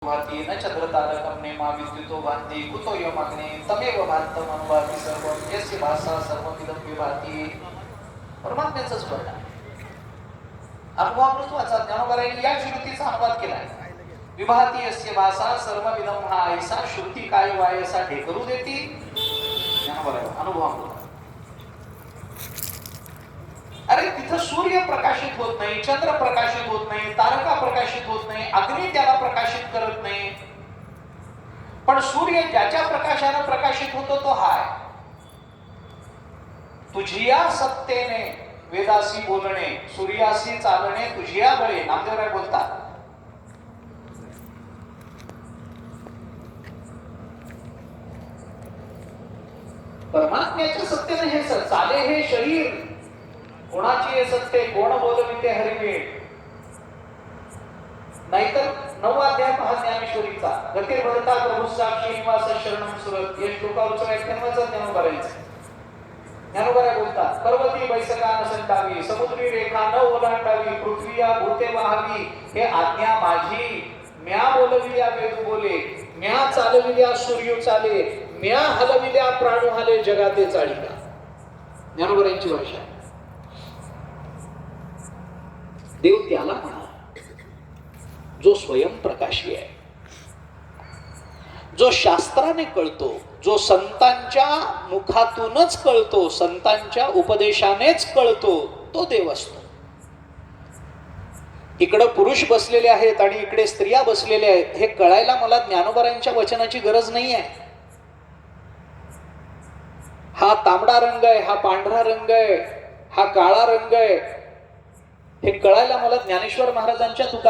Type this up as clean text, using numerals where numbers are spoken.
भाती न चंद्रतारकं नेमा विद्युतो भाती कुतो यमग्ने तमेव भान्तम अनुभाती सर्वं यस्य भासा सर्वमिदं विभाती. परमात्म्याचंच वर्णन. अनुभवामृत वाचा ज्ञानोबारायांनी या श्रुतीचा अनुवाद केलाय. विभाती यस्य भासा सर्वमिदं हा ऐसा श्रुती काय वायसा ढेकरू देती. ज्ञानोबाराय अनुभवामृत. अरे तिथं सूर्य प्रकाशित होत नाही, चंद्र प्रकाशित होत नाही, तारका प्रकाशित होत नाही, अग्नी त्याला प्रकाशित करत नाही, पण सूर्य ज्याच्या प्रकाशाने प्रकाशित होतो तो हाय. तुझिया सत्तेने वेदासी बोलणे, सूर्यासी चालणे तुझिया बळे. नामदेवराय बोलतात. परमात्म्याच्या सत्तेने हे चाले हे शरीर. कोणाची हे सत्य, कोण बोलविते हरिवे. नाहीतर 9वा अध्याय पहा ज्ञानेश्वरीचा. गतीर भरता प्रभू साक्षी निवास शरणम सुरत. हे श्लोकावरचं व्याख्यानाचं ज्ञानोबारायांचं. ज्ञानोबाराय बोलतात, पर्वती बैसका नसंतावी, समुद्री रेखा न ओलांडावी, पृथ्वीया भूते वाहावी. हे आज्ञा माझी. म्या बोलविल्या वेद बोले, म्या चालविल्या सूर्य चाले, म्या हलविल्या प्राणू हाले जगाते चाळीला. ज्ञानोबारायांची भाषा. देव त्याला म्हणा जो स्वयंप्रकाशी आहे, जो शास्त्राने कळतो, जो संतांच्या मुखातूनच कळतो, संतांच्या उपदेशानेच कळतो, तो देव असतो. इकडे पुरुष बसलेले आहेत आणि इकडे स्त्रिया बसलेल्या आहेत. हे कळायला मला ज्ञानोबारायांच्या वचनाची गरज नाही आहे. हा तांबडा रंग आहे, हा पांढरा रंग आहे, हा काळा रंग आहे, हे कळायला मला ज्ञानेश्वर महाराजांच्या